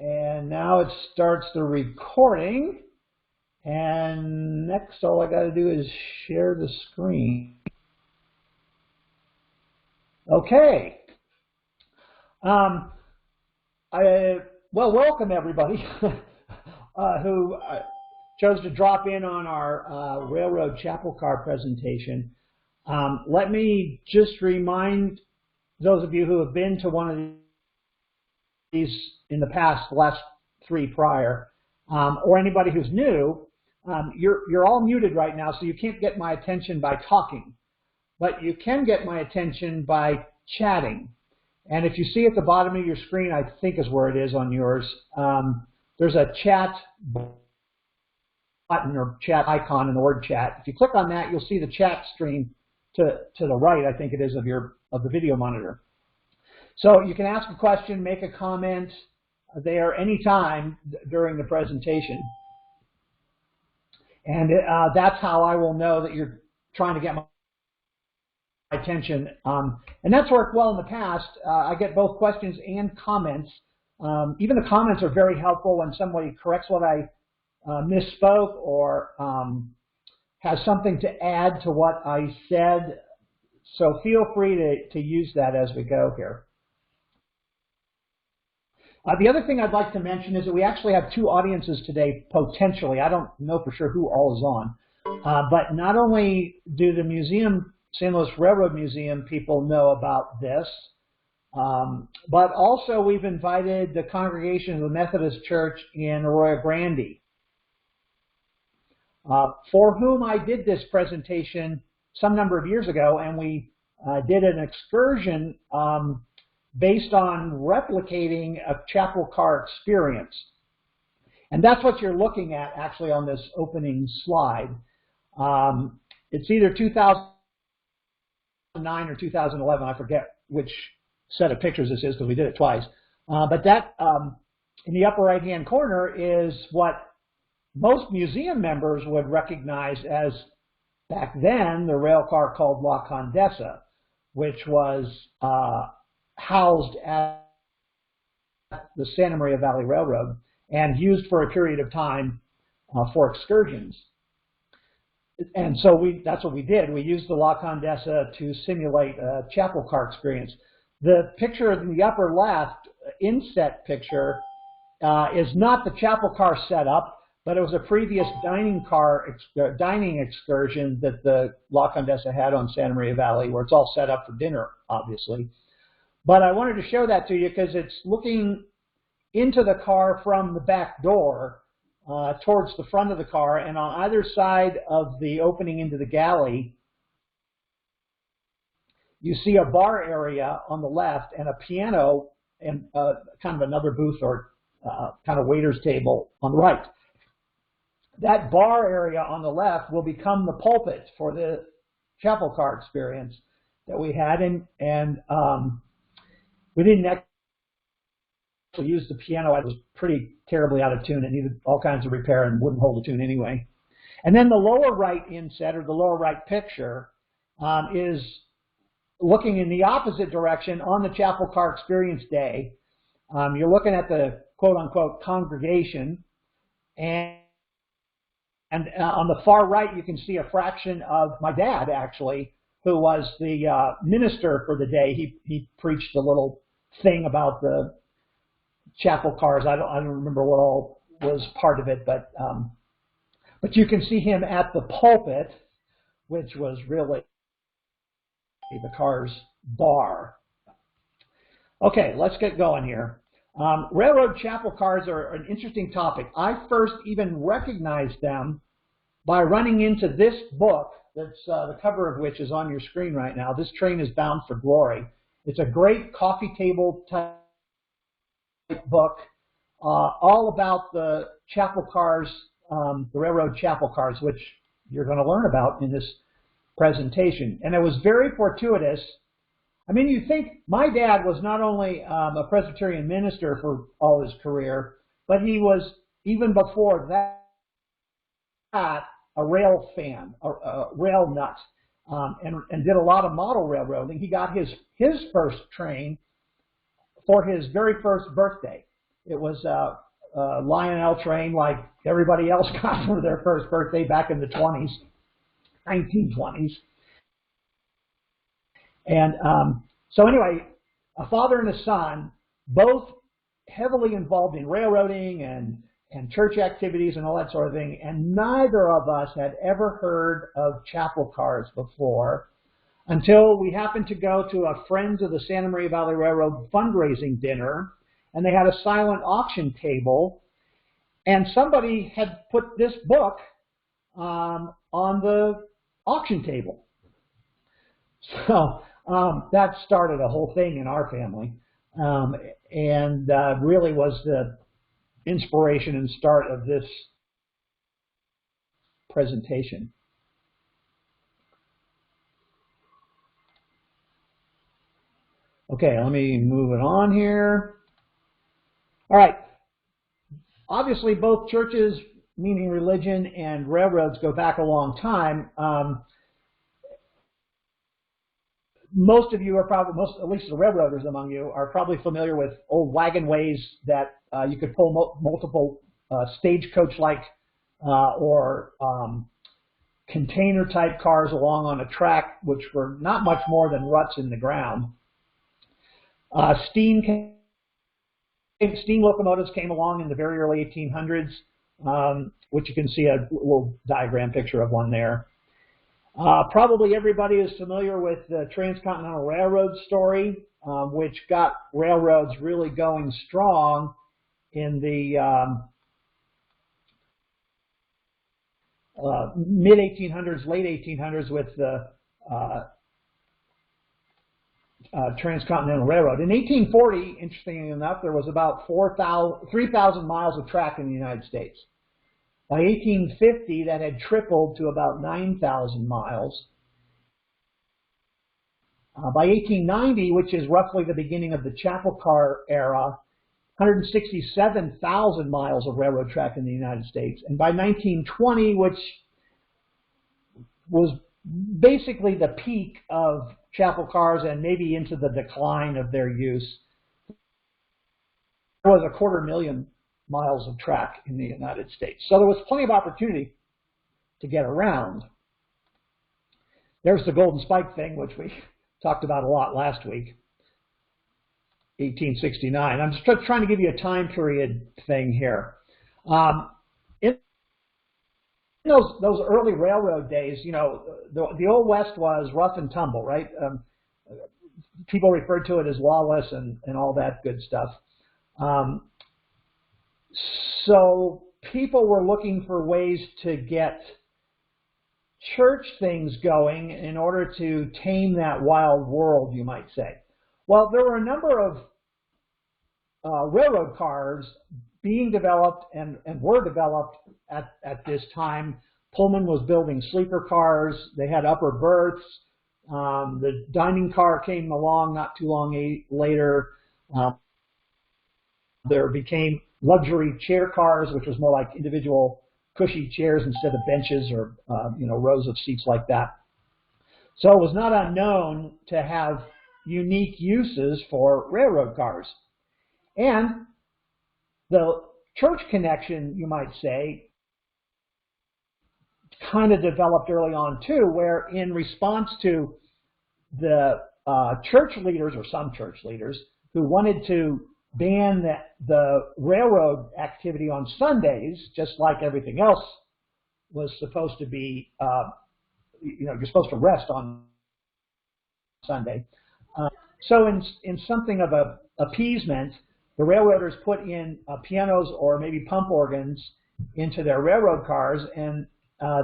And now it starts the recording. And next, all I got to do is share the screen. Okay. Well, welcome everybody who chose to drop in on our railroad chapel car presentation. Let me just remind those of you who have been to one of these in the past, the last three prior, or anybody who's new, you're all muted right now, so you can't get my attention by talking, but you can get my attention by chatting. And if you see at the bottom of your screen, I think is where it is on yours, there's a chat button or chat icon in the word chat. If you click on that, you'll see the chat stream to the right, I think it is, of the video monitor. So you can ask a question, make a comment there anytime during the presentation. And that's how I will know that you're trying to get my attention. And that's worked well in the past. I get both questions and comments. Even the comments are very helpful when somebody corrects what I misspoke or has something to add to what I said. So feel free to use that as we go here. The other thing I'd like to mention is that we actually have two audiences today, potentially. I don't know for sure who all is on. But not only do the museum, St. Louis Railroad Museum people know about this, but also we've invited the congregation of the Methodist Church in Arroyo Grande, for whom I did this presentation some number of years ago, and we did an excursion based on replicating a chapel car experience. And that's what you're looking at actually on this opening slide. It's either 2009 or 2011, I forget which set of pictures this is because we did it twice. But that in the upper right hand corner is what most museum members would recognize as, back then, the rail car called La Condesa, which was housed at the Santa Maria Valley Railroad and used for a period of time for excursions. And so that's what we did. We used the La Condesa to simulate a chapel car experience. The picture in the upper left, inset picture, is not the chapel car setup, but it was a previous dining excursion that the La Condesa had on Santa Maria Valley, where it's all set up for dinner, obviously. But I wanted to show that to you because it's looking into the car from the back door towards the front of the car, and on either side of the opening into the galley, you see a bar area on the left and a piano and kind of another booth or kind of waiter's table on the right. That bar area on the left will become the pulpit for the chapel car experience that we had, and we didn't actually use the piano. It was pretty terribly out of tune. It needed all kinds of repair and wouldn't hold a tune anyway. And then the lower right inset, or the lower right picture, is looking in the opposite direction on the chapel car experience day. You're looking at the quote-unquote congregation, and on the far right you can see a fraction of my dad, actually, who was the minister for the day. He preached a little thing about the chapel cars. I don't remember what all was part of it, but you can see him at the pulpit, which was really the car's bar. Okay, let's get going here. Railroad chapel cars are an interesting topic. I first even recognized them by running into this book, that's the cover of which is on your screen right now. This Train is Bound for Glory. It's a great coffee table type book, all about the chapel cars, the railroad chapel cars, which you're going to learn about in this presentation. And it was very fortuitous. I mean, you think my dad was not only a Presbyterian minister for all his career, but he was, even before that, a rail fan, a rail nut, and did a lot of model railroading. He got his first train for his very first birthday. It was a Lionel train like everybody else got for their first birthday back in the 20s, 1920s. And so anyway, a father and a son, both heavily involved in railroading and church activities and all that sort of thing, and neither of us had ever heard of chapel cars before until we happened to go to a Friends of the Santa Maria Valley Railroad fundraising dinner, and they had a silent auction table, and somebody had put this book on the auction table. So that started a whole thing in our family, and really was the inspiration and start of this presentation. Okay, let me move it on here. All right. Obviously, both churches, meaning religion, and railroads go back a long time. Most of you are probably, at least the railroaders among you, are probably familiar with old wagon ways that you could pull multiple stagecoach-like or container-type cars along on a track, which were not much more than ruts in the ground. Steam locomotives came along in the very early 1800s, which you can see a little diagram picture of one there. Probably everybody is familiar with the Transcontinental Railroad story, which got railroads really going strong in the mid-1800s, late 1800s with the Transcontinental Railroad. In 1840, interestingly enough, there was about 3,000 miles of track in the United States. By 1850, that had tripled to about 9,000 miles. By 1890, which is roughly the beginning of the chapel car era, 167,000 miles of railroad track in the United States. And by 1920, which was basically the peak of chapel cars and maybe into the decline of their use, there was 250,000 miles of track in the United States. So there was plenty of opportunity to get around. There's the Golden Spike thing, which we talked about a lot last week, 1869. I'm just trying to give you a time period thing here. In those early railroad days, you know, the Old West was rough and tumble, right? People referred to it as lawless and all that good stuff. So people were looking for ways to get church things going in order to tame that wild world, you might say. Well, there were a number of railroad cars being developed and were developed at this time. Pullman was building sleeper cars. They had upper berths. The dining car came along not too long later. There became luxury chair cars, which was more like individual cushy chairs instead of benches or rows of seats like that. So it was not unknown to have unique uses for railroad cars. And the church connection, you might say, kind of developed early on too, where in response to the church leaders, or some church leaders, who wanted to ban the railroad activity on Sundays, just like everything else was supposed to be, you're supposed to rest on Sunday. So in something of a appeasement, the railroaders put in pianos or maybe pump organs into their railroad cars, and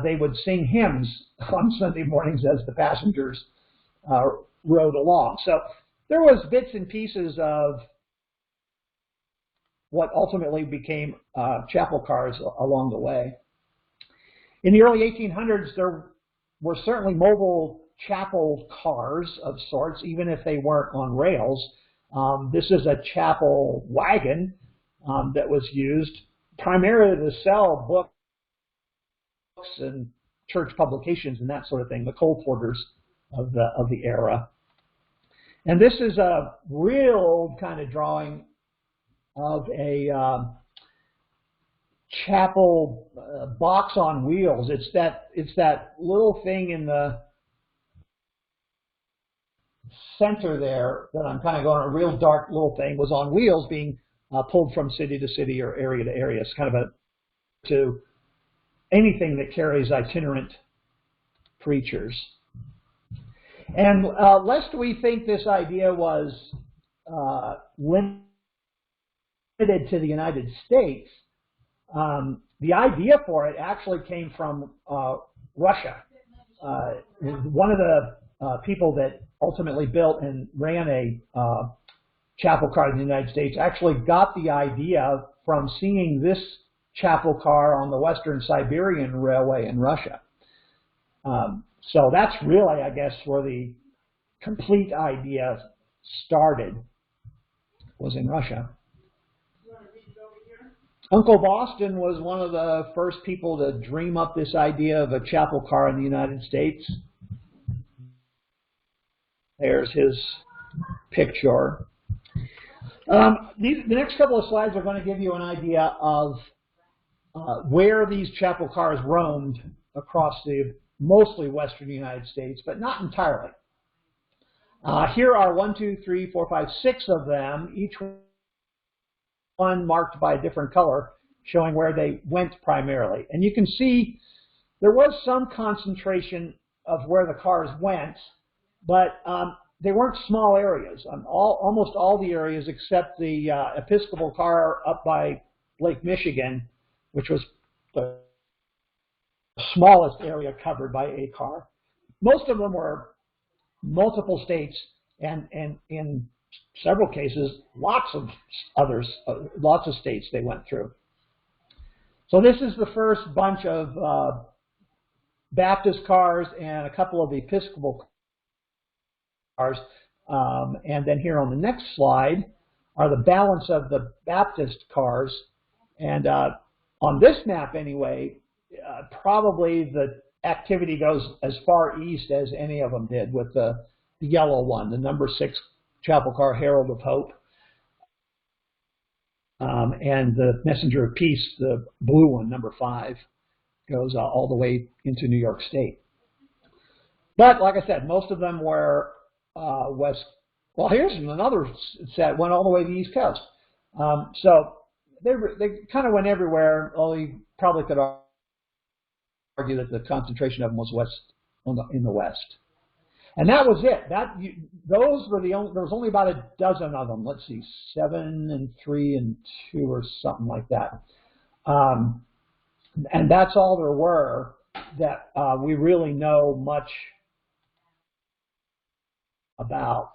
they would sing hymns on Sunday mornings as the passengers rode along. So there was bits and pieces of what ultimately became chapel cars along the way. In the early 1800s, there were certainly mobile chapel cars of sorts, even if they weren't on rails. This is a chapel wagon that was used primarily to sell books and church publications and that sort of thing, the coal porters of the era. And this is a real old kind of drawing of a chapel box on wheels. It's that little thing in the center there that I'm kind of going, a real dark little thing, was on wheels being pulled from city to city or area to area. It's kind of to anything that carries itinerant preachers. And lest we think this idea was limited to the United States, the idea for it actually came from Russia. One of the people that ultimately built and ran a chapel car in the United States actually got the idea from seeing this chapel car on the Western Siberian Railway in Russia. So that's really, I guess, where the complete idea started, was in Russia. Uncle Boston was one of the first people to dream up this idea of a chapel car in the United States. There's his picture. The next couple of slides are going to give you an idea of where these chapel cars roamed across the mostly western United States, but not entirely. Here are 1, 2, 3, 4, 5, 6 of them, each one marked by a different color, showing where they went primarily. And you can see there was some concentration of where the cars went, but they weren't small areas. Almost all the areas except the Episcopal car up by Lake Michigan, which was the smallest area covered by a car. Most of them were multiple states, and in several cases, lots of states they went through. So this is the first bunch of Baptist cars and a couple of Episcopal cars. And then here on the next slide are the balance of the Baptist cars. And on this map anyway, probably the activity goes as far east as any of them did, with the yellow one, the number 6 chapel car, Herald of Hope, and the Messenger of Peace, the blue one, number 5, goes all the way into New York State. But like I said, most of them were west. Well, here's another set, went all the way to the East Coast. So they kind of went everywhere. Although you probably could argue that the concentration of them was in the West. And that was it. Those were the only. There was only about a dozen of them. Let's see, 7 and 3 and 2 or something like that. And that's all there were that we really know much about.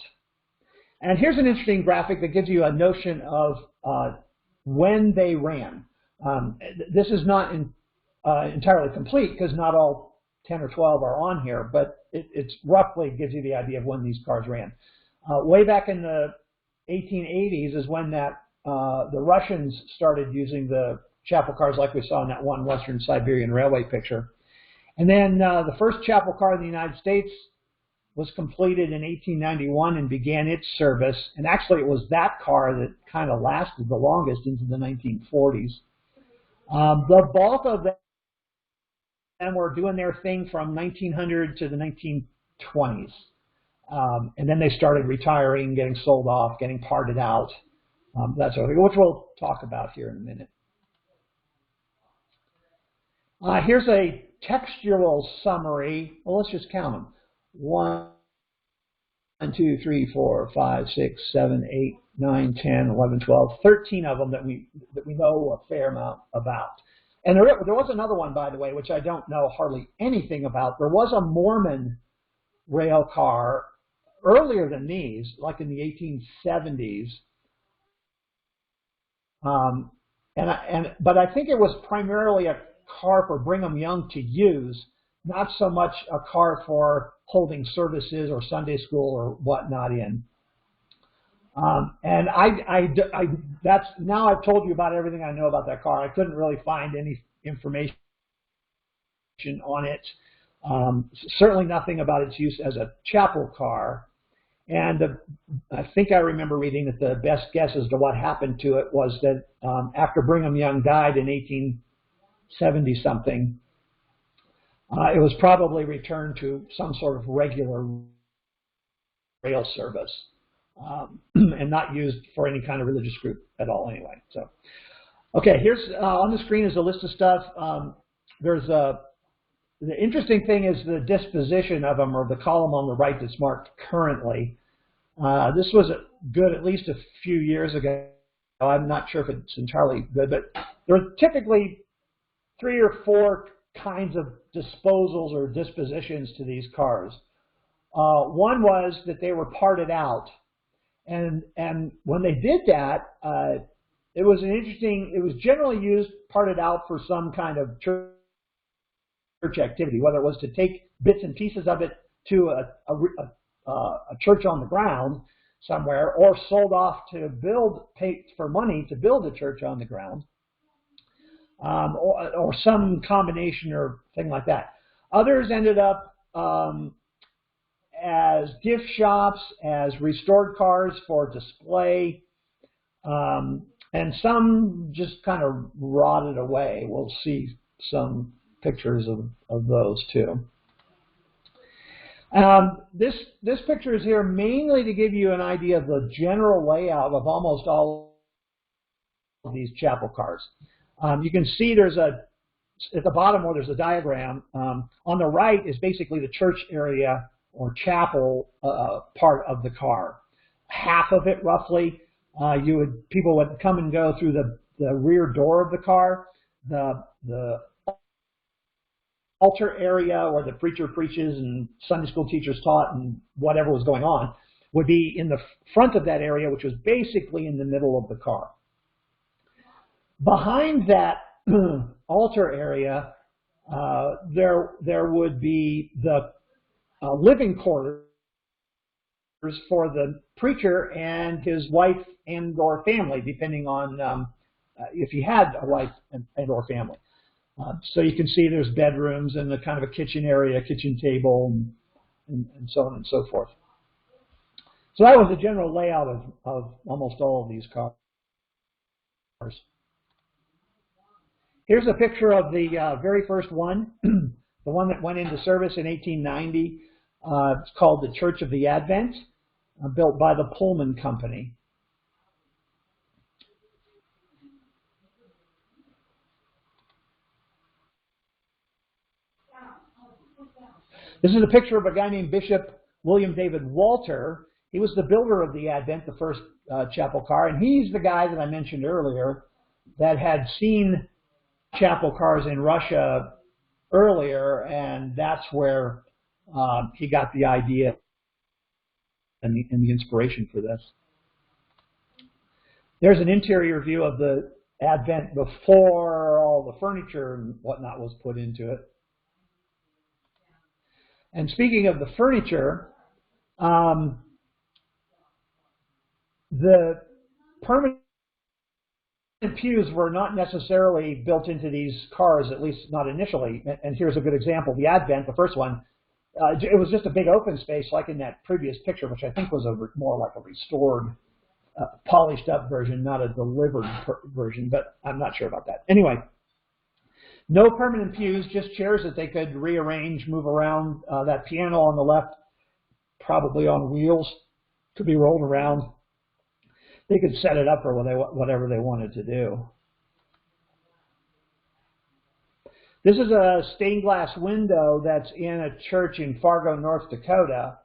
And here's an interesting graphic that gives you a notion of when they ran. This is not entirely complete because not all 10 or 12 are on here, but it's roughly gives you the idea of when these cars ran. Way back in the 1880s is when the Russians started using the chapel cars like we saw in that one Western Siberian Railway picture. And then the first chapel car in the United States was completed in 1891 and began its service. And actually it was that car that kind of lasted the longest into the 1940s. The bulk of them were doing their thing from 1900 to the 1920s. And then they started retiring, getting sold off, getting parted out, that sort of thing, which we'll talk about here in a minute. Here's a textual summary. Well, let's just count them. 1, 2, 3, 4, 5, 6, 7, 8, 9, 10, 11, 12, 13 of them that we know a fair amount about. And there was another one, by the way, which I don't know hardly anything about. There was a Mormon rail car earlier than these, like in the 1870s. But I think it was primarily a car for Brigham Young to use, not so much a car for holding services or Sunday school or whatnot in. And that's now I've told you about everything I know about that car. I couldn't really find any information on it. Certainly nothing about its use as a chapel car. And I think I remember reading that the best guess as to what happened to it was that after Brigham Young died in 1870-something, it was probably returned to some sort of regular rail service and not used for any kind of religious group at all anyway. So, okay, here's on the screen is a list of stuff. The interesting thing is the disposition of them, or the column on the right that's marked currently. This was good at least a few years ago. I'm not sure if it's entirely good, but there are typically 3 or 4 kinds of disposals or dispositions to these cars. One was that they were parted out, and when they did that, it was generally used parted out for some kind of church activity, whether it was to take bits and pieces of it to a church on the ground somewhere, or sold off to pay for money to build a church on the ground, or some combination or thing like that. Others ended up as gift shops, as restored cars for display, and some just kind of rotted away. We'll see some pictures of those too. This picture is here mainly to give you an idea of the general layout of almost all of these chapel cars. You can see there's at the bottom where there's a diagram. On the right is basically the church area or chapel part of the car. Half of it roughly, people would come and go through the rear door of the car. The altar area where the preacher preaches and Sunday school teachers taught and whatever was going on would be in the front of that area, which was basically in the middle of the car. Behind that altar area, there would be the living quarters for the preacher and his wife and/or family, depending on if he had a wife and/or family. So you can see there's bedrooms and a kind of a kitchen area, kitchen table, and so on and so forth. So that was the general layout of almost all of these cars. Here's a picture of the very first one, the one that went into service in 1890. It's called the Church of the Advent, built by the Pullman Company. This is a picture of a guy named Bishop William David Walter. He was the builder of the Advent, the first chapel car, and he's the guy that I mentioned earlier that had seen chapel cars in Russia earlier, and that's where he got the idea and the inspiration for this. There's an interior view of the Advent before all the furniture and whatnot was put into it. And speaking of the furniture, the permanent pews were not necessarily built into these cars, at least not initially. And here's a good example. The Advent, the first one, it was just a big open space like in that previous picture, which I think was more like a restored, polished up version, not a delivered version, but I'm not sure about that. Anyway, no permanent pews, just chairs that they could rearrange, move around. That piano on the left, probably on wheels, could be rolled around. They could set it up for whatever they wanted to do. This is a stained glass window that's in a church in Fargo, North Dakota,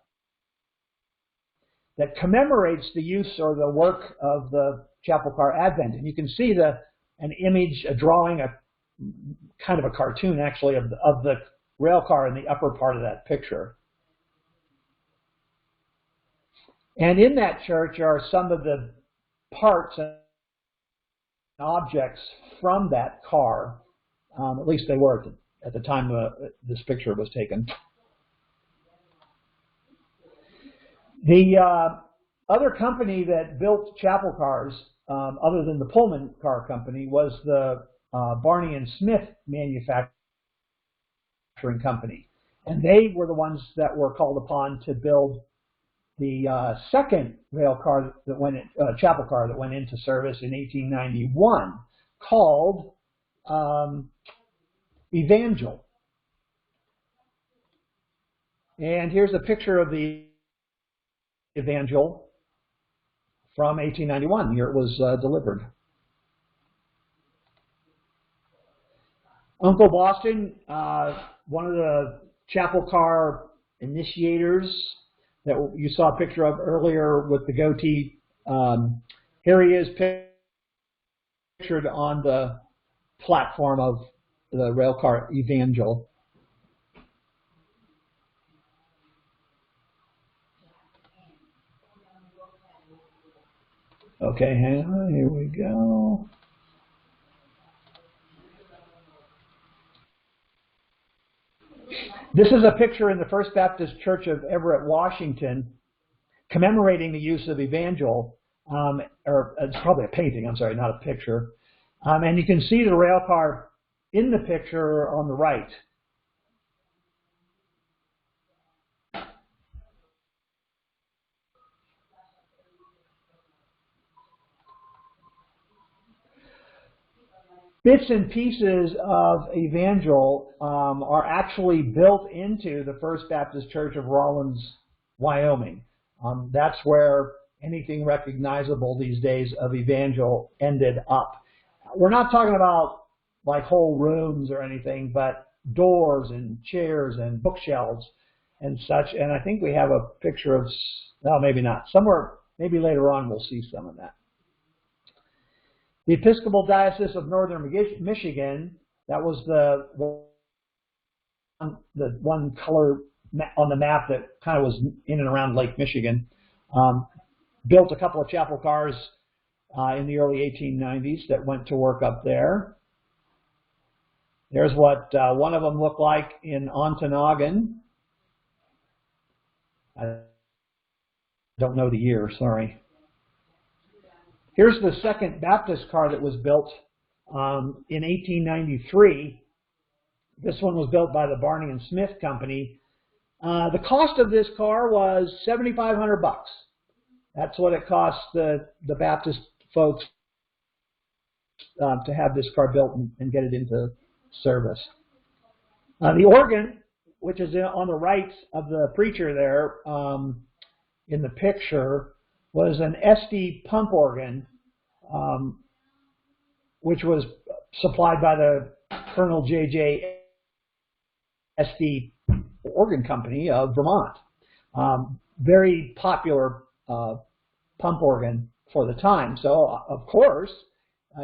that commemorates the use or the work of the chapel car Advent. And you can see an image, a drawing, a kind of a cartoon actually of the rail car in the upper part of that picture. And in that church are some of the parts and objects from that car. At least they were at the time this picture was taken. The other company that built chapel cars, other than the Pullman Car Company, was the Barney and Smith Manufacturing Company. And they were the ones that were called upon to build the second rail car that went chapel car that went into service in 1891, called Evangel. And here's a picture of the Evangel from 1891, the year it was delivered. Uncle Boston, one of the chapel car initiators that you saw a picture of earlier with the goatee. Here he is pictured on the platform of the railcar Evangel. Okay, hang on, here we go. This is a picture in the First Baptist Church of Everett, Washington, commemorating the use of Evangel, or it's probably a painting, I'm sorry, not a picture. And you can see the rail car in the picture on the right. Bits and pieces of Evangel are actually built into the First Baptist Church of Rawlins, Wyoming. That's where anything recognizable these days of Evangel ended up. We're not talking about like whole rooms or anything, but doors and chairs and bookshelves and such. And I think we have a picture of, well, maybe not. Somewhere, maybe later on we'll see some of that. The Episcopal Diocese of Northern Michigan, that was the one color on the map that kind of was in and around Lake Michigan, built a couple of chapel cars in the early 1890s that went to work up there. There's what one of them looked like in Ontonagon. I don't know the year, sorry. Here's the second Baptist car that was built in 1893. This one was built by the Barney and Smith Company. The cost of this car was $7,500 bucks. That's what it cost the Baptist folks to have this car built and get it into service. The organ, which is on the right of the preacher there in the picture, was an SD pump organ, which was supplied by the Colonel J.J. SD Organ Company of Vermont. Very popular pump organ for the time. So, of course,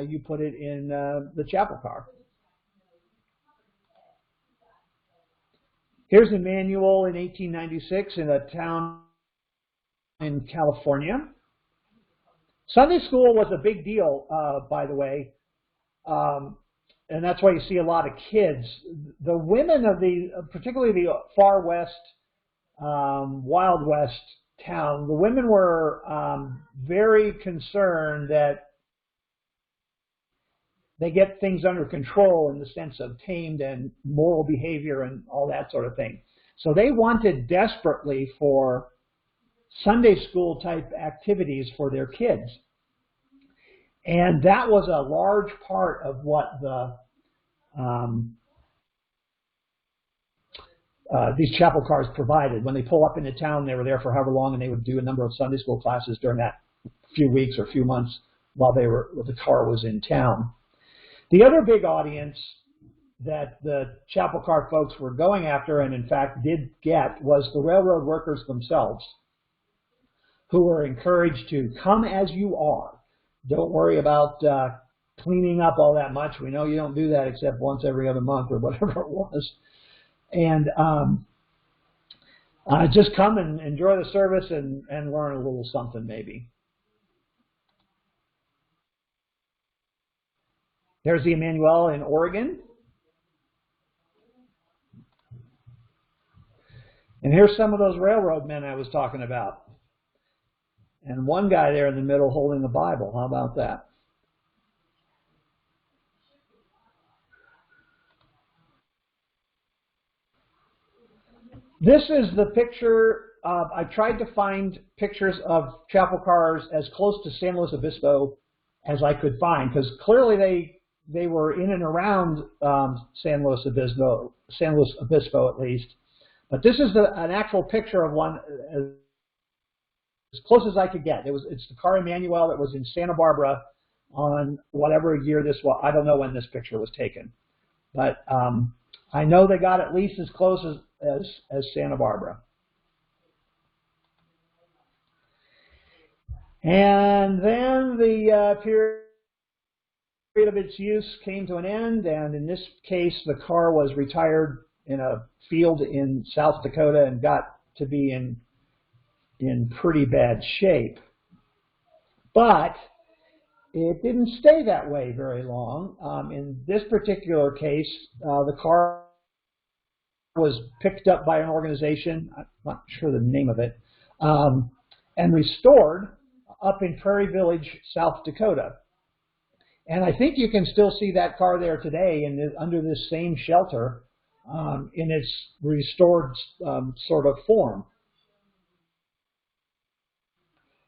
you put it in the chapel car. Here's a manual in 1896 in a town in California. Sunday school was a big deal, by the way, and that's why you see a lot of kids. The women of particularly the far west, Wild West town, the women were very concerned that they get things under control in the sense of tamed and moral behavior and all that sort of thing. So they wanted desperately for Sunday school type activities for their kids. And that was a large part of what these chapel cars provided. When they pull up into town, they were there for however long, and they would do a number of Sunday school classes during that few weeks or few months while the car was in town. The other big audience that the chapel car folks were going after, and in fact did get, was the railroad workers themselves, who were encouraged to come as you are. Don't worry about cleaning up all that much. We know you don't do that except once every other month or whatever it was. And just come and enjoy the service and learn a little something maybe. There's the Emmanuel in Oregon. And here's some of those railroad men I was talking about. And one guy there in the middle holding the Bible. How about that? This is the picture I tried to find pictures of chapel cars as close to San Luis Obispo as I could find, because clearly they were in and around San Luis Obispo at least. But this is an actual picture of one as close as I could get. It's the car Emmanuel that was in Santa Barbara on whatever year this was. I don't know when this picture was taken, but I know they got at least as close as Santa Barbara. And then the period of its use came to an end, and in this case, the car was retired in a field in South Dakota and got to be in pretty bad shape. But it didn't stay that way very long. In this particular case, the car was picked up by an organization, I'm not sure the name of it, and restored up in Prairie Village, South Dakota. And I think you can still see that car there today under this same shelter in its restored sort of form.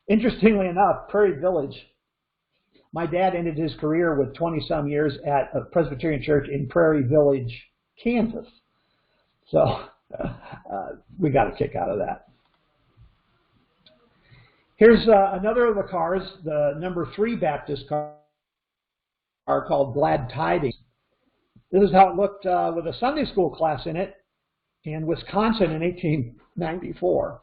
Interestingly enough, Prairie Village, my dad ended his career with 20-some years at a Presbyterian church in Prairie Village, Kansas. So we got a kick out of that. Here's another of the cars, the number 3 Baptist car called Glad Tidings. This is how it looked with a Sunday school class in it in Wisconsin in 1894.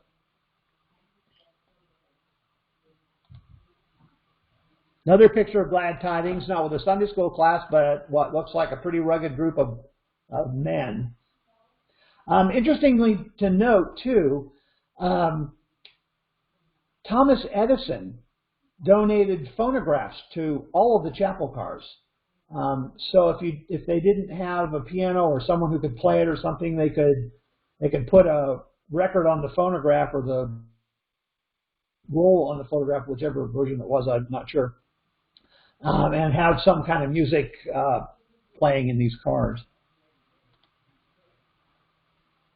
Another picture of Glad Tidings, not with a Sunday school class, but what looks like a pretty rugged group of men. Interestingly to note, too, Thomas Edison donated phonographs to all of the chapel cars. So if they didn't have a piano or someone who could play it or something, they could put a record on the phonograph or the roll on the photograph, whichever version it was, I'm not sure, and have some kind of music playing in these cars.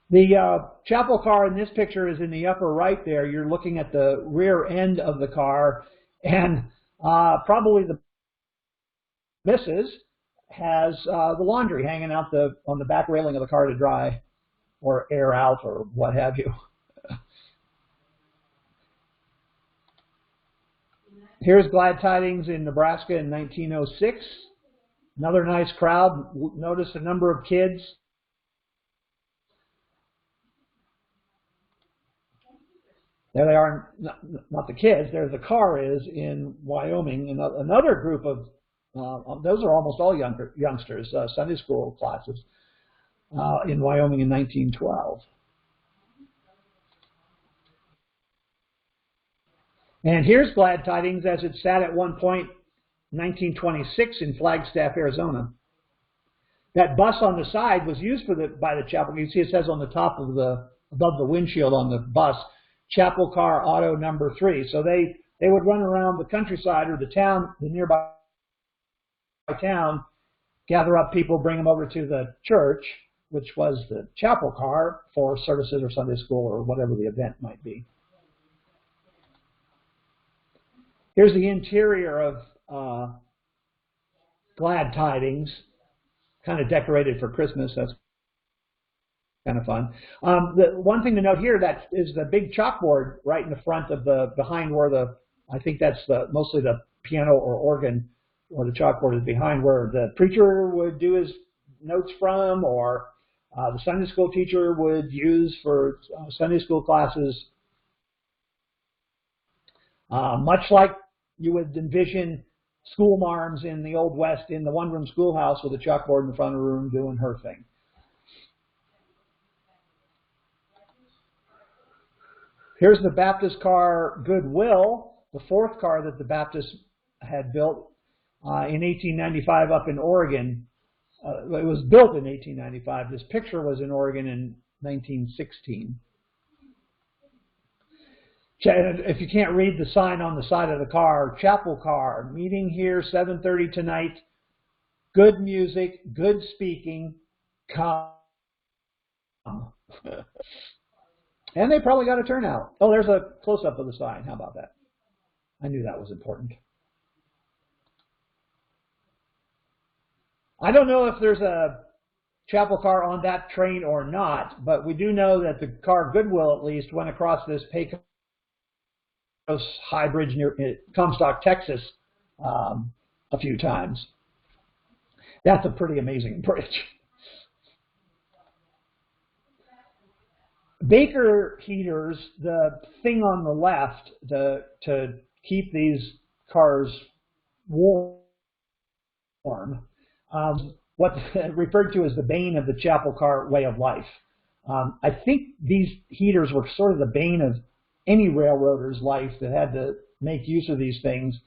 The chapel car in this picture is in the upper right there. You're looking at the rear end of the car, and probably the missus has the laundry hanging out on the back railing of the car to dry or air out or what have you. Here's Glad Tidings in Nebraska in 1906. Another nice crowd. Notice the number of kids. There they are, not the kids, there the car is in Wyoming. And another group of, those are almost all youngsters, Sunday school classes in Wyoming in 1912. And here's Glad Tidings as it sat at one point, 1926 in Flagstaff, Arizona. That bus on the side was used by the chapel. You see it says on the top of above the windshield on the bus, chapel car auto number 3. So they would run around the countryside or the nearby town, gather up people, bring them over to the church, which was the chapel car for services or Sunday school or whatever the event might be. Here's the interior of Glad Tidings, kind of decorated for Christmas. That's kind of fun. The one thing to note here that is the big chalkboard right in the front of behind where I think that's mostly the piano or organ, or the chalkboard is behind where the preacher would do his notes from, or the Sunday school teacher would use for Sunday school classes. Much like you would envision school marms in the Old West in the one-room schoolhouse with a chalkboard in the front of the room doing her thing. Here's the Baptist car Goodwill, the 4th car that the Baptists had built in 1895 up in Oregon. It was built in 1895. This picture was in Oregon in 1916. If you can't read the sign on the side of the car, chapel car, meeting here 7:30 tonight, good music, good speaking, come. And they probably got a turnout. Oh, there's a close-up of the sign. How about that? I knew that was important. I don't know if there's a chapel car on that train or not, but we do know that the car Goodwill, at least, went across this Pecos High Bridge near Comstock, Texas, a few times. That's a pretty amazing bridge. Baker heaters, the thing on the left to keep these cars warm, what's referred to as the bane of the chapel car way of life. I think these heaters were sort of the bane of any railroader's life that had to make use of these things.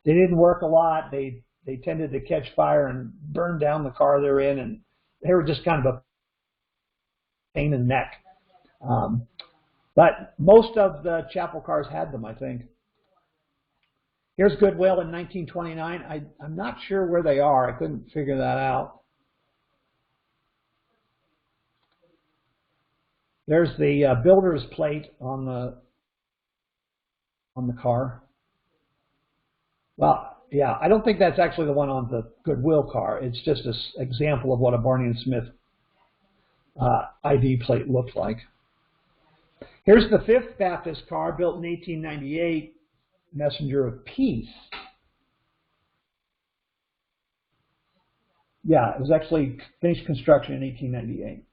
They didn't work a lot. They tended to catch fire and burn down the car they're in, and they were just kind of a pain in the neck. But most of the chapel cars had them, I think. Here's Goodwill in 1929. I'm not sure where they are. I couldn't figure that out. There's the builder's plate on the car. Well, yeah, I don't think that's actually the one on the Goodwill car. It's just an example of what a Barney and Smith ID plate looked like. Here's the 5th Baptist car, built in 1898, Messenger of Peace. Yeah, it was actually finished construction in 1898.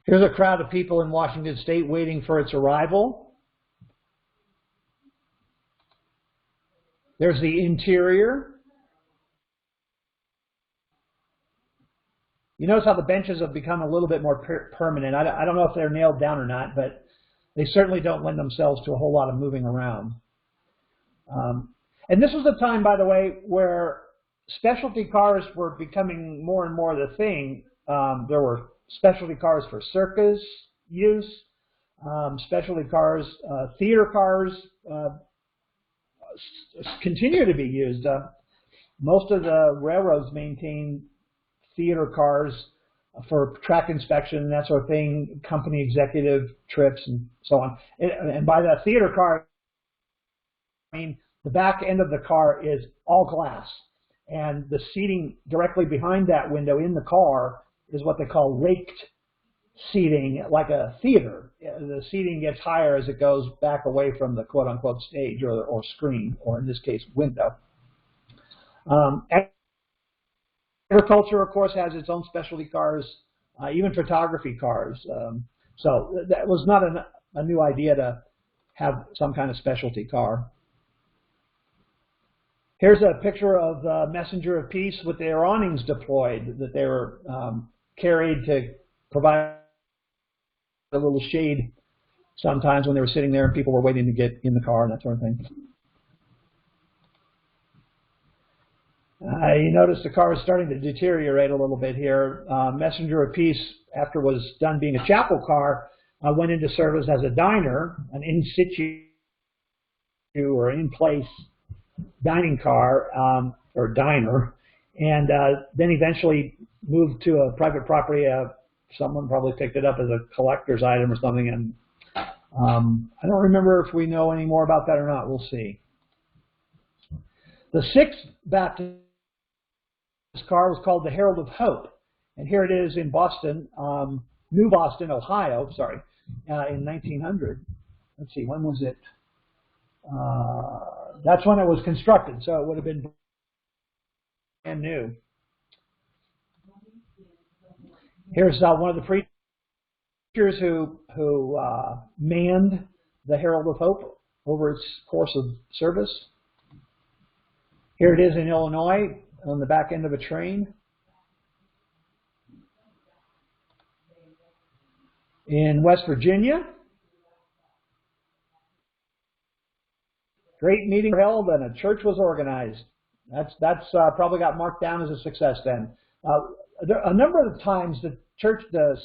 Here's a crowd of people in Washington State waiting for its arrival. There's the interior. You notice how the benches have become a little bit more permanent. I don't know if they're nailed down or not, but they certainly don't lend themselves to a whole lot of moving around. And this was the time, by the way, where specialty cars were becoming more and more the thing. There were specialty cars for circus use, specialty cars, theater cars continue to be used. Most of the railroads maintain theater cars for track inspection and that sort of thing, company executive trips and so on. And by the theater car, I mean the back end of the car is all glass. And the seating directly behind that window in the car is what they call raked seating, like a theater. The seating gets higher as it goes back away from the quote-unquote stage or screen, or in this case, window. Agriculture, of course, has its own specialty cars, even photography cars. So that was not a new idea to have some kind of specialty car. Here's a picture of the Messenger of Peace with their awnings deployed that they were carried to provide a little shade sometimes when they were sitting there and people were waiting to get in the car and that sort of thing. You notice the car is starting to deteriorate a little bit here. Messenger of Peace, after it was done being a chapel car, went into service as a diner, an in situ or in place dining car or diner, and then eventually moved to a private property. Someone probably picked it up as a collector's item or something, and I don't remember if we know any more about that or not. We'll see. The 6th Baptist car was called the Herald of Hope, and here it is in Boston, New Boston, Ohio, sorry, in 1900. Let's see, when was it? That's when it was constructed, so it would have been brand new. Here's one of the preachers who manned the Herald of Hope over its course of service. Here it is in Illinois on the back end of a train. In West Virginia, great meeting held and a church was organized. That's probably got marked down as a success then. A number of times the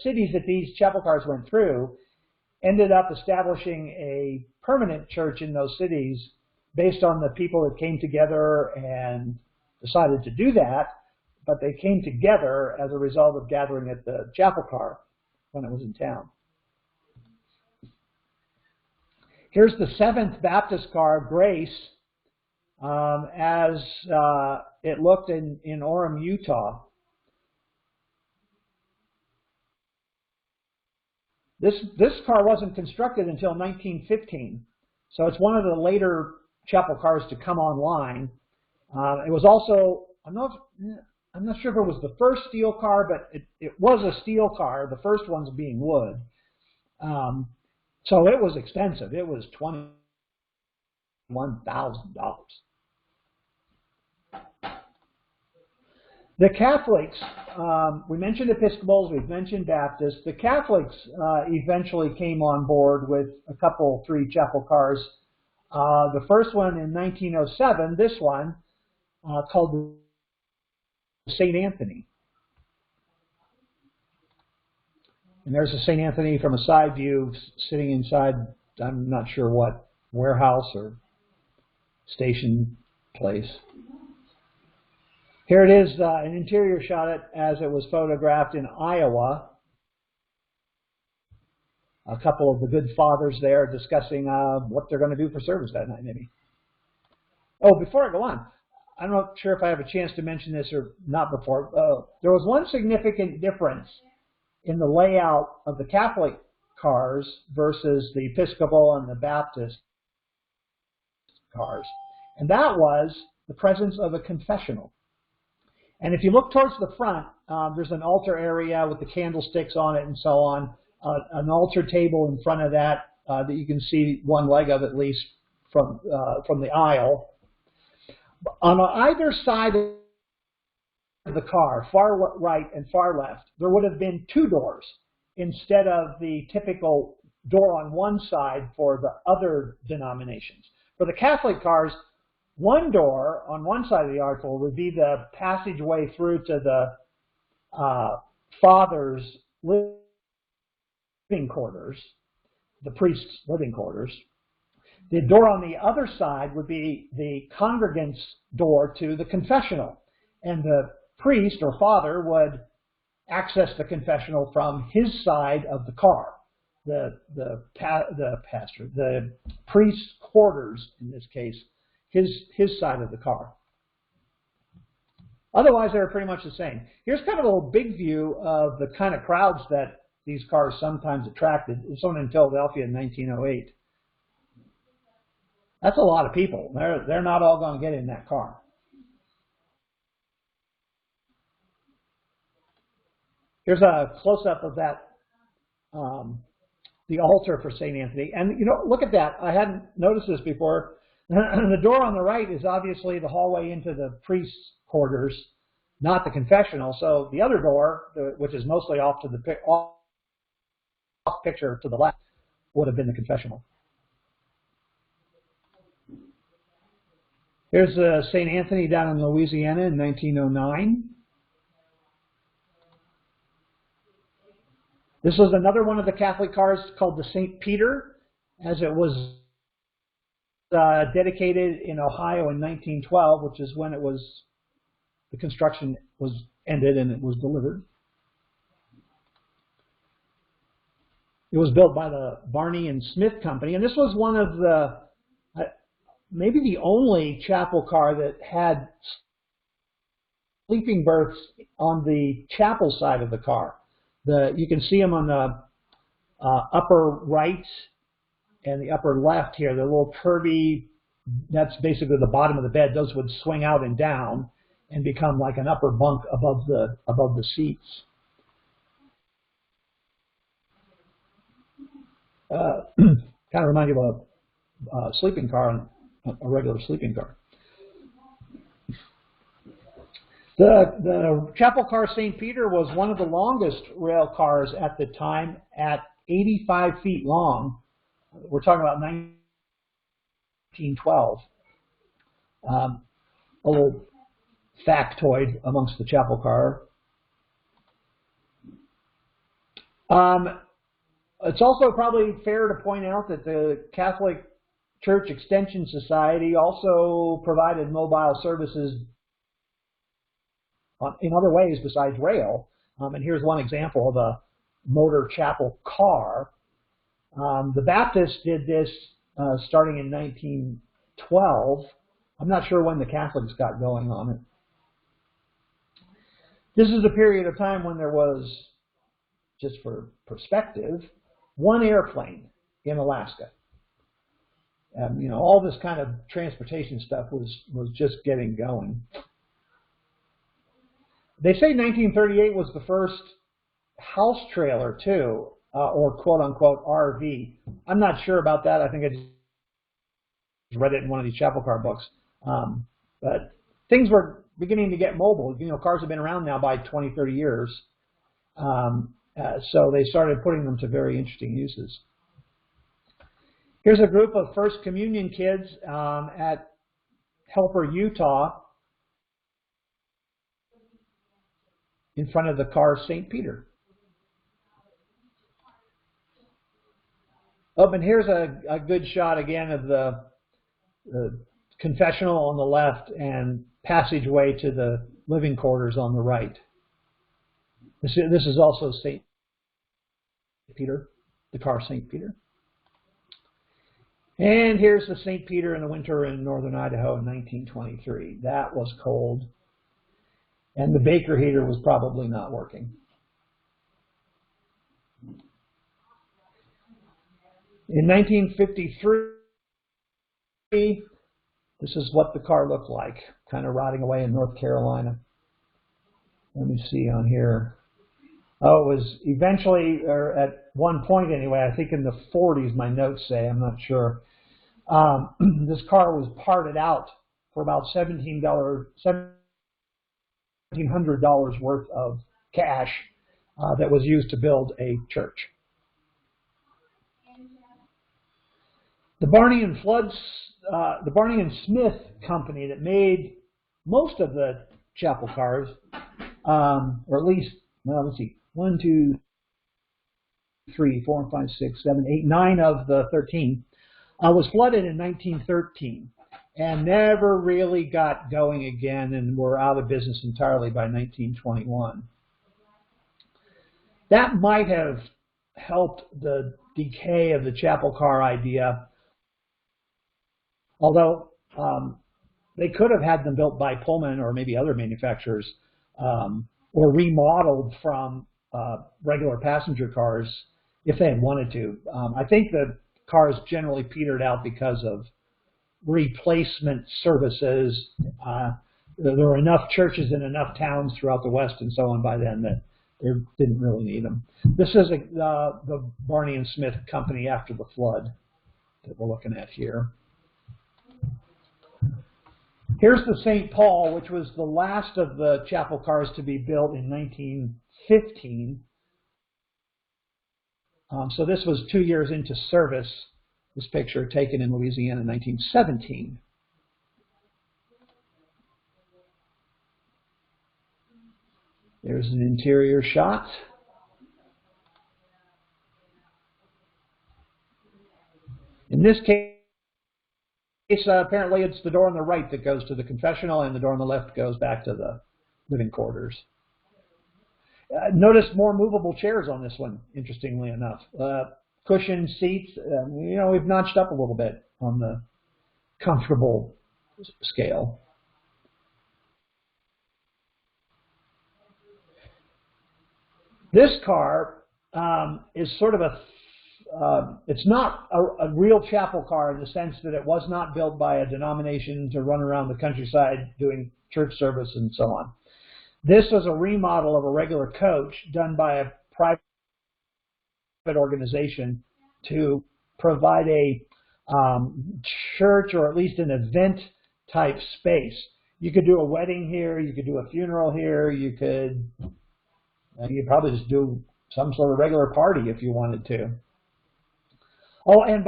cities that these chapel cars went through ended up establishing a permanent church in those cities based on the people that came together and decided to do that. but they came together as a result of gathering at the chapel car when it was in town. Here's the 7th Baptist car, Grace, as it looked in Orem, Utah. This car wasn't constructed until 1915, so it's one of the later chapel cars to come online. It was also, I'm not sure if it was the first steel car, but it was a steel car, the first ones being wood. So it was expensive. It was $21,000. The Catholics, we mentioned Episcopals, we've mentioned Baptists. The Catholics eventually came on board with a couple, 3 chapel cars. The first one in 1907, this one, called St. Anthony. And there's a St. Anthony from a side view sitting inside, I'm not sure what, warehouse or station place. Here it is, an interior shot as it was photographed in Iowa. A couple of the good fathers there discussing what they're going to do for service that night, maybe. Oh, before I go on, I'm not sure if I have a chance to mention this or not before. There was one significant difference in the layout of the Catholic cars versus the Episcopal and the Baptist cars. And that was the presence of a confessional. And if you look towards the front, there's an altar area with the candlesticks on it and so on. An altar table in front of that that you can see one leg of at least from the aisle. On either side of the car, far right and far left, there would have been 2 doors instead of the typical door on one side for the other denominations. For the Catholic cars, one door on one side of the archway would be the passageway through to the father's living quarters, the priest's living quarters. The door on the other side would be the congregant's door to the confessional. And the priest or father would access the confessional from his side of the car. The priest's quarters, in this case, his side of the car. Otherwise, they were pretty much the same. Here's kind of a little big view of the kind of crowds that these cars sometimes attracted. This one in Philadelphia in 1908. That's a lot of people. They're not all going to get in that car. Here's a close-up of that, the altar for St. Anthony. And, you know, look at that. I hadn't noticed this before. The door on the right is obviously the hallway into the priest's quarters, not the confessional. So the other door, which is mostly off to the picture to the left, would have been the confessional. Here's St. Anthony down in Louisiana in 1909. This was another one of the Catholic cars called the St. Peter, as it was dedicated in Ohio in 1912, which is when the construction was ended and it was delivered. It was built by the Barney and Smith Company, and this was one of the, maybe the only chapel car that had sleeping berths on the chapel side of the car. You can see them on the upper right and the upper left here. The little curvy, that's basically the bottom of the bed. Those would swing out and down and become like an upper bunk above the seats. Kind of remind you of a sleeping car, a regular sleeping car. The chapel car St. Peter was one of the longest rail cars at the time, at 85 feet long. We're talking about 1912. A little factoid amongst the chapel car. It's also probably fair to point out that the Catholic Church Extension Society also provided mobile services in other ways besides rail. And here's one example of a motor chapel car. The Baptists did this starting in 1912. I'm not sure when the Catholics got going on it. This is a period of time when there was, just for perspective, one airplane in Alaska. All this kind of transportation stuff was just getting going. They say 1938 was the first house trailer too, or quote unquote RV. I'm not sure about that. I think I just read it in one of these chapel car books. But things were beginning to get mobile. Cars have been around now by 20, 30 years. So they started putting them to very interesting uses. Here's a group of First Communion kids at Helper, Utah, in front of the car St. Peter. Oh, and here's a good shot again of the confessional on the left and passageway to the living quarters on the right. This is also St. Peter, the car St. Peter. And here's the St. Peter in the winter in northern Idaho in 1923. That was cold. And the Baker heater was probably not working. In 1953, this is what the car looked like, kind of rotting away in North Carolina. Let me see on here. Oh, it was eventually, or at one point anyway, I think in the 40s, my notes say, I'm not sure. This car was parted out for about $1,700 worth of cash that was used to build a church. The Barney and Smith company that made most of the chapel cars, or at least, well, let's see, 1, 2, 3, 4, 5, 6, 7, 8, 9 of the 13, was flooded in 1913 and never really got going again and were out of business entirely by 1921. That might have helped the decay of the chapel car idea, although they could have had them built by Pullman or maybe other manufacturers, or remodeled from regular passenger cars if they had wanted to. I think the cars generally petered out because of replacement services. There were enough churches in enough towns throughout the West and so on by then that they didn't really need them. This is the Barney and Smith company after the flood that we're looking at here. Here's the St. Paul, which was the last of the chapel cars to be built in 1915. So this was 2 years into service, this picture taken in Louisiana in 1917. There's an interior shot. In this case, apparently it's the door on the right that goes to the confessional and the door on the left goes back to the living quarters. Notice more movable chairs on this one, interestingly enough. Cushioned seats, we've notched up a little bit on the comfortable scale. This car is sort of it's not a real chapel car in the sense that it was not built by a denomination to run around the countryside doing church service and so on. This was a remodel of a regular coach done by a private organization to provide a church or at least an event type space. You could do a wedding here, you could do a funeral here, you'd probably just do some sort of regular party if you wanted to. Oh, and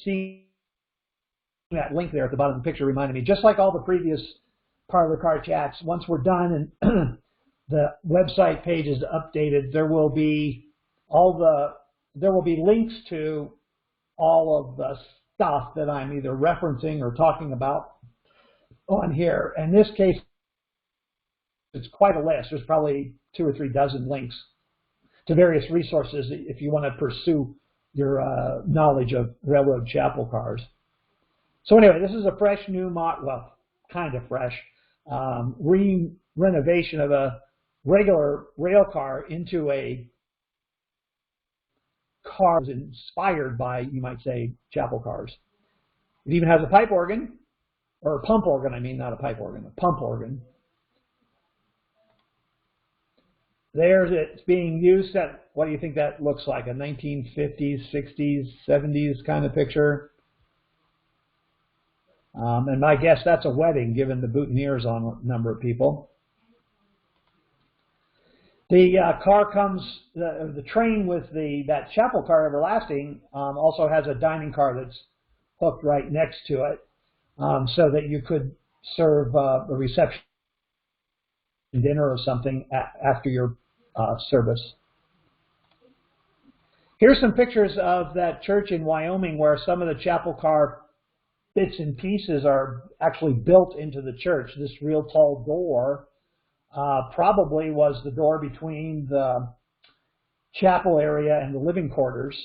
seeing that link there at the bottom of the picture reminded me, just like all the previous Parlor Car Chats, once we're done and the website page is updated, there will be links to all of the stuff that I'm either referencing or talking about on here. In this case, it's quite a list. There's probably 2 or 3 dozen links to various resources if you want to pursue your knowledge of railroad chapel cars. So anyway, this is a fresh new well, kind of fresh, renovation of a regular rail car into a car inspired by, you might say, chapel cars. It even has a pipe organ, or a pump organ, I mean, not a pipe organ, a pump organ. There's it's being used at, what do you think that looks like? A 1950s, 60s, 70s kind of picture. And my guess that's a wedding, given the boutonnieres on a number of people. The car comes, the train with that chapel car everlasting also has a dining car that's hooked right next to it, so that you could serve a reception dinner or something after your service. Here's some pictures of that church in Wyoming where some of the chapel car bits and pieces are actually built into the church. This real tall door probably was the door between the chapel area and the living quarters.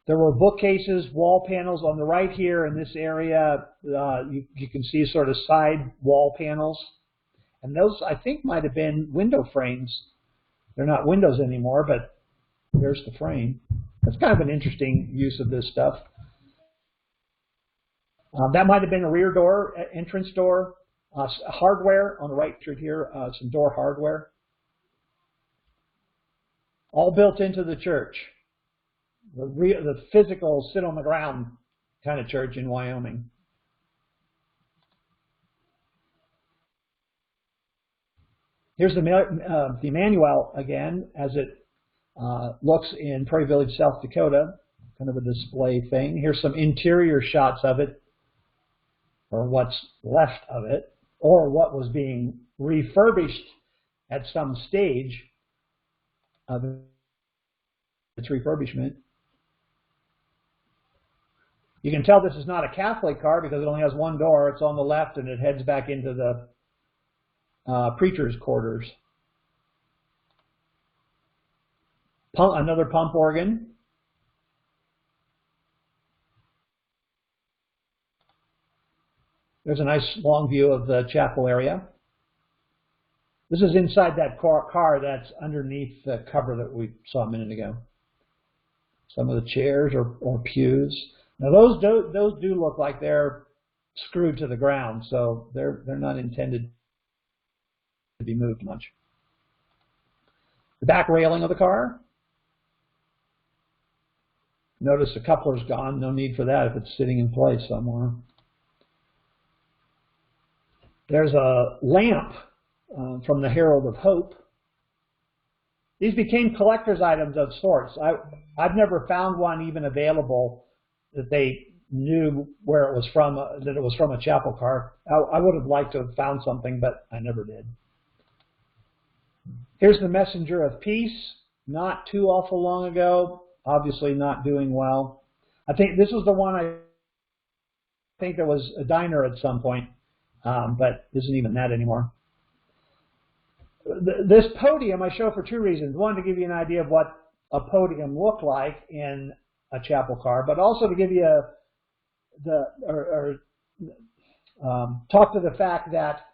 There were bookcases, wall panels on the right here in this area. You can see sort of side wall panels. And those, I think, might have been window frames. They're not windows anymore, but there's the frame. That's kind of an interesting use of this stuff. That might have been a rear door, entrance door, hardware on the right here, some door hardware. All built into the church. The physical sit on the ground kind of church in Wyoming. Here's the Emmanuel again, as it looks in Prairie Village, South Dakota, kind of a display thing. Here's some interior shots of it, or what's left of it, or what was being refurbished at some stage of its refurbishment. You can tell this is not a Catholic car because it only has one door. It's on the left and it heads back into the preacher's quarters. Another pump organ. There's a nice long view of the chapel area. This is inside that car that's underneath the cover that we saw a minute ago. Some of the chairs or pews. Now those do look like they're screwed to the ground, so they're not intended to be moved much. The back railing of the car. Notice the coupler's gone. No need for that if it's sitting in place somewhere. There's a lamp from the Herald of Hope. These became collector's items of sorts. I've never found one even available that they knew where it was from, that it was from a chapel car. I would have liked to have found something, but I never did. Here's the Messenger of Peace, not too awful long ago, obviously not doing well. I think this was the one I think there was a diner at some point, but isn't even that anymore. This podium I show for 2 reasons. One, to give you an idea of what a podium looked like in a chapel car, but also to give you talk to the fact that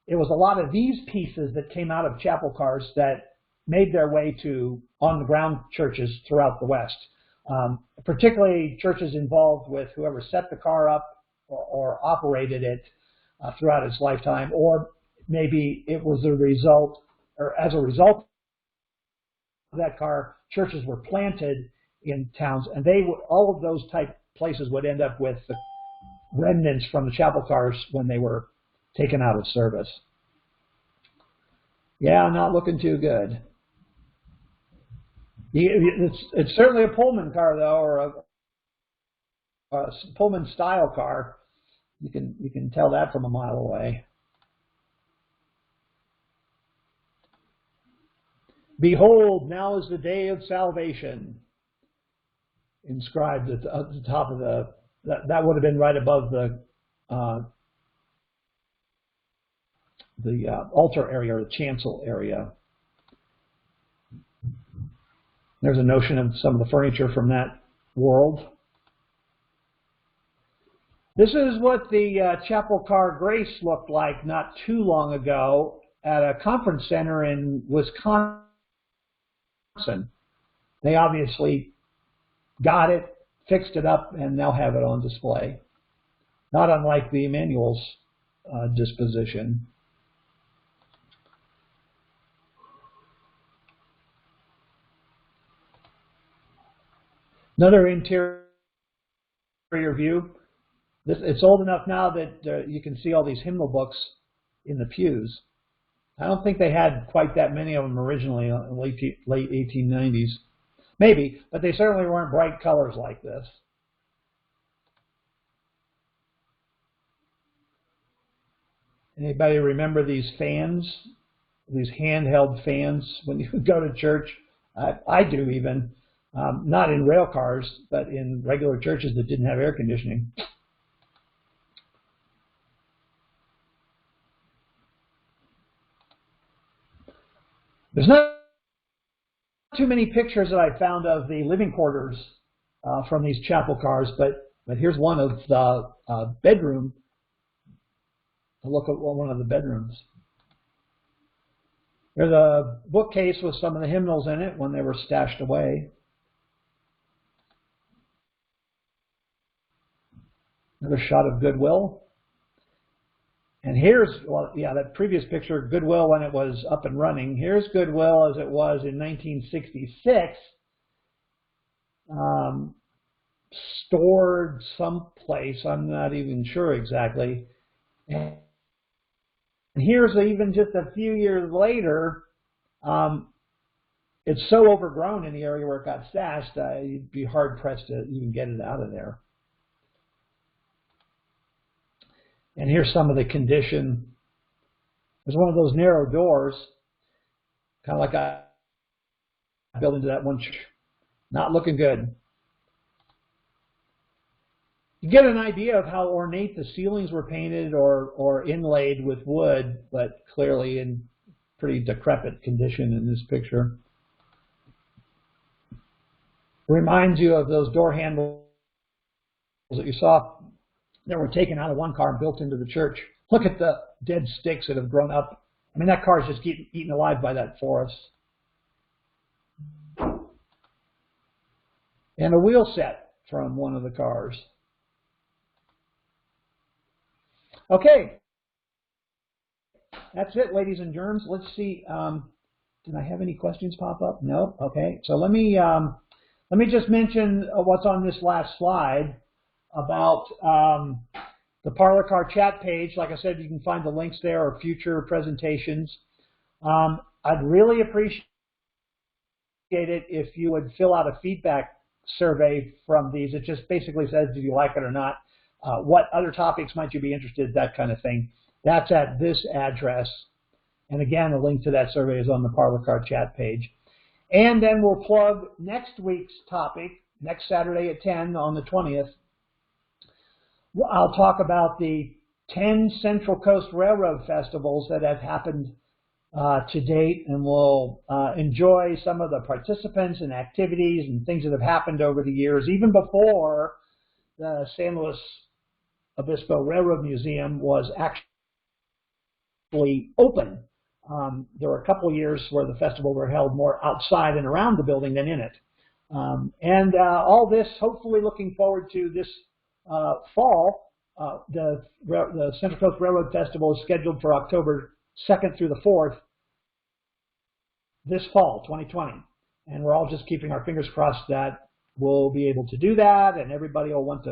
it was a lot of these pieces that came out of chapel cars that made their way to on-the-ground churches throughout the West, particularly churches involved with whoever set the car up or operated it throughout its lifetime, or maybe it was a result, or as a result of that car, churches were planted in towns, and all of those type places would end up with the remnants from the chapel cars when they were taken out of service. Yeah, not looking too good. It's certainly a Pullman car, though, or a Pullman style car. You can tell that from a mile away. Behold, now is the day of salvation. Inscribed at the top of that would have been right above the altar area or the chancel area. There's a notion of some of the furniture from that world. This is what the Chapel Car Grace looked like not too long ago at a conference center in Wisconsin. They obviously got it, fixed it up, and now have it on display. Not unlike the Emmanuel's disposition. Another interior view. It's old enough now that you can see all these hymnal books in the pews. I don't think they had quite that many of them originally in the late 1890s. Maybe, but they certainly weren't bright colors like this. Anybody remember these fans? These handheld fans when you go to church? I do even. Not in rail cars, but in regular churches that didn't have air conditioning. There's not too many pictures that I found of the living quarters from these chapel cars, but here's one of the bedroom. A look at one of the bedrooms. There's a bookcase with some of the hymnals in it when they were stashed away. Another shot of Goodwill. And here's, well, yeah, that previous picture, Goodwill when it was up and running. Here's Goodwill as it was in 1966, stored someplace, I'm not even sure exactly. And here's even just a few years later, it's so overgrown in the area where it got stashed, you'd be hard-pressed to even get it out of there. And here's some of the condition. There's one of those narrow doors, kind of like I built into that one church. Not looking good. You get an idea of how ornate the ceilings were painted or inlaid with wood, but clearly in pretty decrepit condition in this picture. Reminds you of those door handles that you saw that were taken out of one car and built into the church. Look at the dead sticks that have grown up. I mean, that car is just getting eaten alive by that forest. And a wheel set from one of the cars. Okay. That's it, ladies and germs. Let's see. Did I have any questions pop up? No? Okay. So let me just mention what's on this last slide about the Parlor Car chat page. Like I said, you can find the links there or future presentations. I'd really appreciate it if you would fill out a feedback survey from these. It just basically says, do you like it or not? What other topics might you be interested in, that kind of thing. That's at this address. And again, a link to that survey is on the Parlor Car chat page. And then we'll plug next week's topic, next Saturday at 10 on the 20th. I'll talk about the 10 Central Coast Railroad festivals that have happened to date, and we'll enjoy some of the participants and activities and things that have happened over the years, even before the San Luis Obispo Railroad Museum was actually open. There were a couple of years where the festival were held more outside and around the building than in it. And all this, hopefully looking forward to this fall. The Central Coast Railroad Festival is scheduled for October 2nd through the 4th this fall, 2020. And we're all just keeping our fingers crossed that we'll be able to do that and everybody will want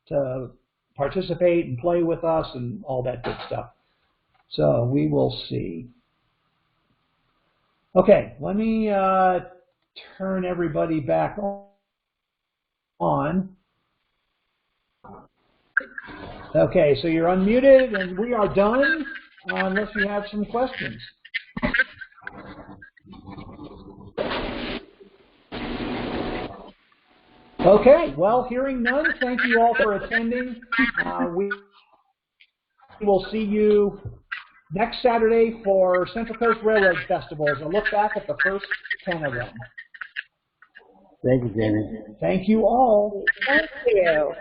to participate and play with us and all that good stuff. So we will see. Okay, let me turn everybody back on. Okay, so you're unmuted and we are done unless you have some questions. Okay, well, hearing none, thank you all for attending. We will see you next Saturday for Central Coast Railroad Festivals. A look back at the first 10 of them. Thank you, Jamie. Thank you all. Thank you.